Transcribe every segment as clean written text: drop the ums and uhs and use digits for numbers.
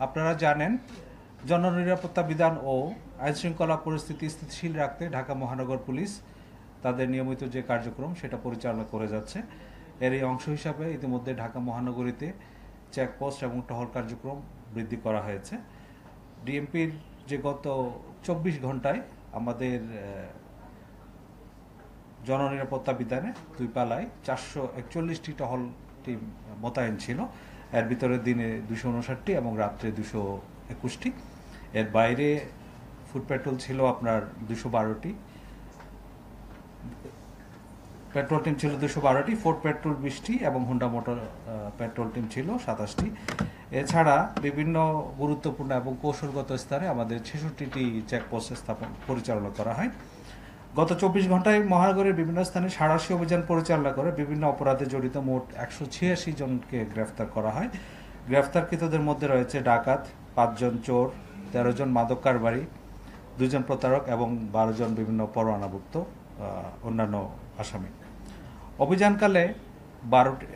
আপনারা জানেন জননিরাপত্তা বিধান ও আইনশৃঙ্খলা পরিস্থিতি স্থিতিশীল রাখতে ঢাকা মহানগর পুলিশ তাদের নিয়মিত যে কার্যক্রম সেটা পরিচালনা করে যাচ্ছে। এরই অংশ হিসাবে ইতিমধ্যে ঢাকা মহানগরীতে চেকপোস্ট এবং টহল কার্যক্রম বৃদ্ধি করা হয়েছে। ডিএমপির যে গত 24 ঘন্টায় আমাদের জননিরাপত্তা বিধানে দুই পালায় 441টি টহল টিম মোতায়েন ছিল। এর ভিতরে দিনে 259টি এবং রাত্রে 221টি। এর বাইরে ফুড পেট্রোল ছিল আপনার 212টি, পেট্রোল টিম ছিল 212টি, ফোর্ড পেট্রোল 20টি এবং হোন্ডা মোটর পেট্রোল টিম ছিল 27টি। এছাড়া বিভিন্ন গুরুত্বপূর্ণ এবং কৌশলগত স্থানে আমাদের 66টি চেকপোস্ট স্থাপন পরিচালনা করা হয়। গত 24 ঘন্টায় মহানগরের বিভিন্ন স্থানে সাঁড়াশি অভিযান পরিচালনা করে বিভিন্ন অপরাধে জড়িত মোট 186 জনকে গ্রেফতার করা হয়। গ্রেফতারকৃতদের মধ্যে রয়েছে ডাকাত, 5 জন চোর, 13 জন মাদক কারবারি, 2 জন প্রতারক এবং 12 জন বিভিন্ন পরোয়ানাভুক্ত অন্যান্য আসামি। অভিযানকালে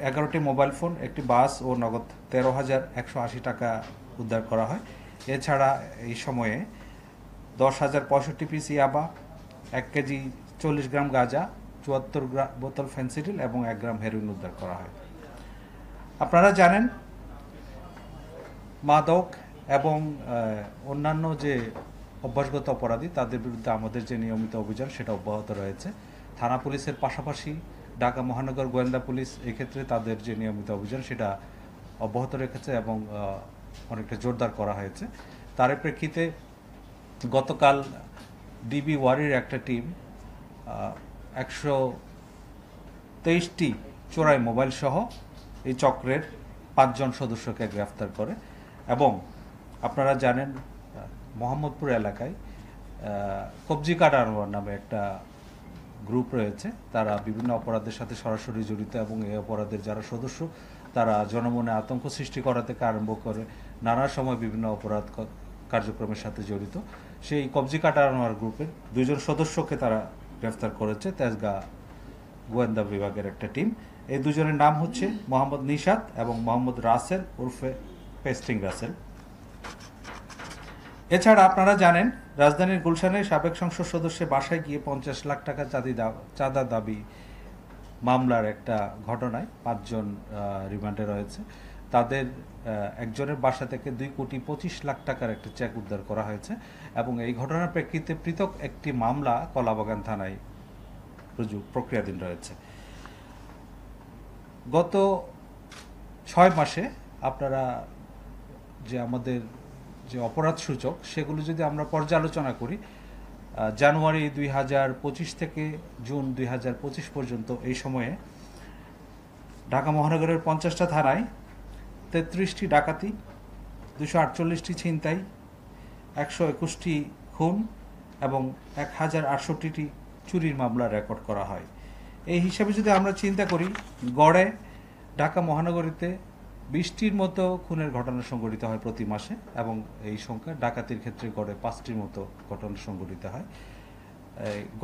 11টি মোবাইল ফোন, একটি বাস ও নগদ 13,180 টাকা উদ্ধার করা হয়। এছাড়া এই সময়ে 10,065 পিস ইয়াবা, 1 কেজি 40 গ্রাম গাঁজা, 74 বোতল ফেন্সিডিল এবং 1 গ্রাম হেরোইন উদ্ধার করা হয়। আপনারা জানেন মাদক এবং অন্যান্য যে অভ্যাসগত অপরাধী তাদের বিরুদ্ধে আমাদের যে নিয়মিত অভিযান সেটা অব্যাহত রয়েছে। থানা পুলিশের পাশাপাশি ঢাকা মহানগর গোয়েন্দা পুলিশ এক্ষেত্রে তাদের যে নিয়মিত অভিযান সেটা অব্যাহত রেখেছে এবং অনেকটা জোরদার করা হয়েছে। তার প্রেক্ষিতে গতকাল ডিবি ওয়ারির একটা টিম 123টি চোরাই মোবাইল সহ এই চক্রের 5 জন সদস্যকে গ্রেফতার করে। এবং আপনারা জানেন মোহাম্মদপুর এলাকায় কবজি কাটা আনোয়ার নামে একটা গ্রুপ রয়েছে, তারা বিভিন্ন অপরাধের সাথে সরাসরি জড়িত এবং এই অপরাধের যারা সদস্য তারা জনমনে আতঙ্ক সৃষ্টি করা থেকে আরম্ভ করে নানা সময় বিভিন্ন অপরাধ কার্যক্রমের সাথে জড়িত। সেই কবজি কাটা আনোয়ার গ্রুপের 2 জন সদস্যকে তারা গ্রেফতার করেছে তেজগাঁ গোয়েন্দা বিভাগের একটা টিম। এই 2 জনের নাম হচ্ছে মোহাম্মদ নিশাত এবং মোহাম্মদ রাসেল ওরফে পেস্টিং রাসেল। এছাড়া আপনারা জানেন রাজধানীর গুলশানে সাবেক সংসদ সদস্যের বাসায় গিয়ে 50 লাখ টাকা চাঁদা দাবি মামলার একটা ঘটনায় 5 জন রিমান্ডে রয়েছে। তাদের একজনের বাসা থেকে 2,25,00,000 টাকার একটা চেক উদ্ধার করা হয়েছে এবং এই ঘটনার প্রেক্ষিতে পৃথক একটি মামলা কলাবাগান থানায় প্রক্রিয়াধীন রয়েছে। গত 6 মাসে আপনারা যে আমাদের যে অপরাধ সূচক সেগুলো যদি আমরা পর্যালোচনা করি, জানুয়ারি 2025 থেকে জুন 2025 পর্যন্ত এই সময়ে ঢাকা মহানগরের 50টা থানায় 33টি ডাকাতি, 248টি ছিনতাই, 121টি খুন এবং 1,068টি চুরির মামলা রেকর্ড করা হয়। এই হিসাবে যদি আমরা চিন্তা করি, গড়ে ঢাকা মহানগরীতে 20টির মতো খুনের ঘটনা সংঘটিত হয় প্রতি মাসে এবং এই সংখ্যা ডাকাতির ক্ষেত্রে গড়ে 5টির মতো ঘটনা সংঘটিত হয়।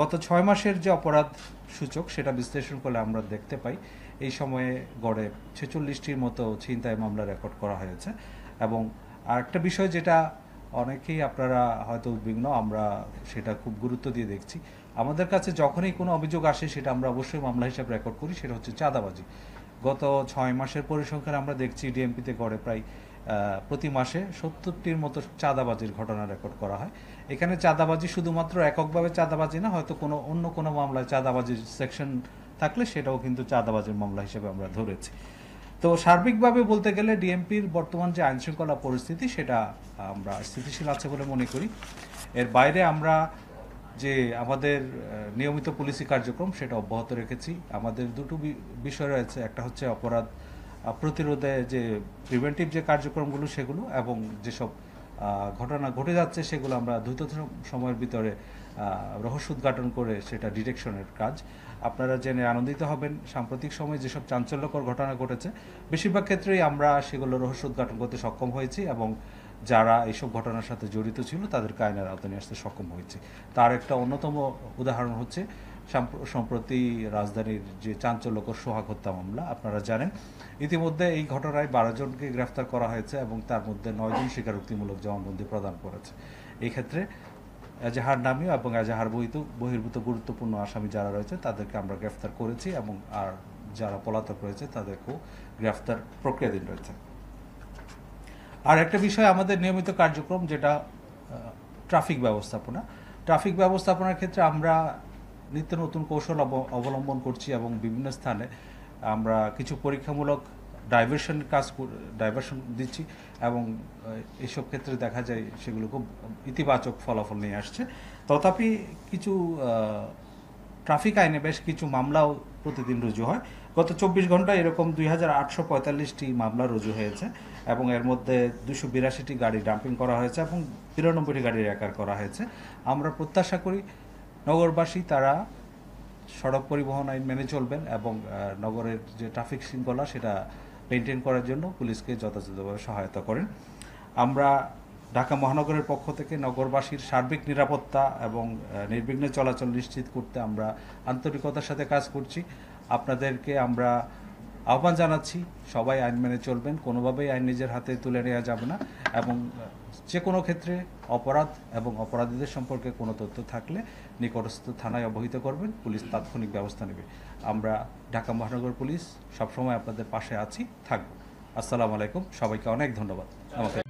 গত 6 মাসের যে অপরাধ সূচক সেটা বিশ্লেষণ করলে আমরা দেখতে পাই এই সময়ে গড়ে 46টির মতো ছিনতাই মামলা রেকর্ড করা হয়েছে। এবং আরেকটা বিষয় যেটা অনেকেই আপনারা হয়তো উদ্বিগ্ন, আমরা সেটা খুব গুরুত্ব দিয়ে দেখছি। আমাদের কাছে যখনই কোনো অভিযোগ আসে সেটা আমরা অবশ্যই মামলা হিসাবে রেকর্ড করি, সেটা হচ্ছে চাঁদাবাজি। গত 6 মাসের পরিসংখ্যান আমরা দেখছি ডিএমপিতে গড়ে প্রায় প্রতি মাসে 70টির মতো চাঁদাবাজির ঘটনা রেকর্ড করা হয়। এখানে চাঁদাবাজি শুধুমাত্র এককভাবে চাঁদাবাজি না, হয়তো অন্য কোনো মামলায় চাঁদাবাজির সেকশন থাকলে সেটাও কিন্তু চাঁদাবাজির মামলা হিসেবে আমরা ধরেছি। তো সার্বিকভাবে বলতে গেলে ডিএমপির বর্তমান যে আইনশৃঙ্খলা পরিস্থিতি সেটা আমরা স্থিতিশীল আছে বলে মনে করি। এর বাইরে আমরা যে আমাদের নিয়মিত পুলিশি কার্যক্রম সেটা অব্যাহত রেখেছি। আমাদের দুটো বিষয় রয়েছে, একটা হচ্ছে অপরাধ প্রতিরোধে যে প্রিভেন্টিভ যে কার্যক্রমগুলো সেগুলো, এবং যেসব ঘটনা ঘটে যাচ্ছে সেগুলো আমরা দ্রুত সময়ের ভিতরে রহস্য উদ্ঘাটন করে সেটা ডিটেকশনের কাজ। আপনারা জেনে আনন্দিত হবেন সাম্প্রতিক সময়ে যেসব চাঞ্চল্যকর ঘটনা ঘটেছে বেশিরভাগ ক্ষেত্রেই আমরা সেগুলো রহস্য উদ্ঘাটন করতে সক্ষম হয়েছি এবং যারা এইসব ঘটনার সাথে জড়িত ছিল তাদেরকে আইনের আওতায় নিয়ে আসতে সক্ষম হয়েছে। তার একটা অন্যতম উদাহরণ হচ্ছে সম্প্রতি রাজধানীর যে চাঞ্চল্যকর সোহাগ হত্যা মামলা আপনারা জানেন, ইতিমধ্যে এই ঘটনায় 12 জনকে গ্রেফতার করা হয়েছে এবং তার মধ্যে 9 জন স্বীকারোক্তিমূলক জবানবন্দি প্রদান করেছে। এই ক্ষেত্রে এজাহার নামীয় এবং এজাহার বহির্ভূত গুরুত্বপূর্ণ আসামি যারা রয়েছে তাদেরকে আমরা গ্রেফতার করেছি এবং আর যারা পলাতক রয়েছে তাদেরকেও গ্রেফতার প্রক্রিয়াধীন রয়েছে। আর একটা বিষয় আমাদের নিয়মিত কার্যক্রম, যেটা ট্রাফিক ব্যবস্থাপনা। ট্রাফিক ব্যবস্থাপনার ক্ষেত্রে আমরা নিত্য নতুন কৌশল অবলম্বন করছি এবং বিভিন্ন স্থানে আমরা কিছু পরীক্ষামূলক ডাইভারশন দিচ্ছি এবং এইসব ক্ষেত্রে দেখা যায় সেগুলো খুব ইতিবাচক ফলাফল নিয়ে আসছে। তথাপি কিছু ট্রাফিক আইনে বেশ কিছু মামলাও প্রতিদিন রুজু হয়। গত 24 ঘন্টায় এরকম 2845টি মামলা রুজু হয়েছে এবং এর মধ্যে 282টি গাড়ি ডাম্পিং করা হয়েছে এবং 93টি গাড়ি রেকার করা হয়েছে। আমরা প্রত্যাশা করি নগরবাসী তারা সড়ক পরিবহন আইন মেনে চলবেন এবং নগরের যে ট্রাফিক শৃঙ্খলা সেটা মেনটেন করার জন্য পুলিশকে যথাযথভাবে সহায়তা করেন। আমরা ঢাকা মহানগরের পক্ষ থেকে নগরবাসীর সার্বিক নিরাপত্তা এবং নির্বিঘ্নে চলাচল নিশ্চিত করতে আমরা আন্তরিকতার সাথে কাজ করছি। আপনাদেরকে আমরা আহ্বান জানাচ্ছি, সবাই আইন মেনে চলবেন, কোনোভাবেই আইন নিজের হাতে তুলে নেওয়া যাবে না এবং যে কোনো ক্ষেত্রে অপরাধ এবং অপরাধীদের সম্পর্কে কোনো তথ্য থাকলে নিকটস্থ থানায় অবহিত করবেন, পুলিশ তাৎক্ষণিক ব্যবস্থা নেবে। আমরা ঢাকা মহানগর পুলিশ সবসময় আপনাদের পাশে আছি, থাকব। আসসালামু আলাইকুম, সবাইকে অনেক ধন্যবাদ। আমাকে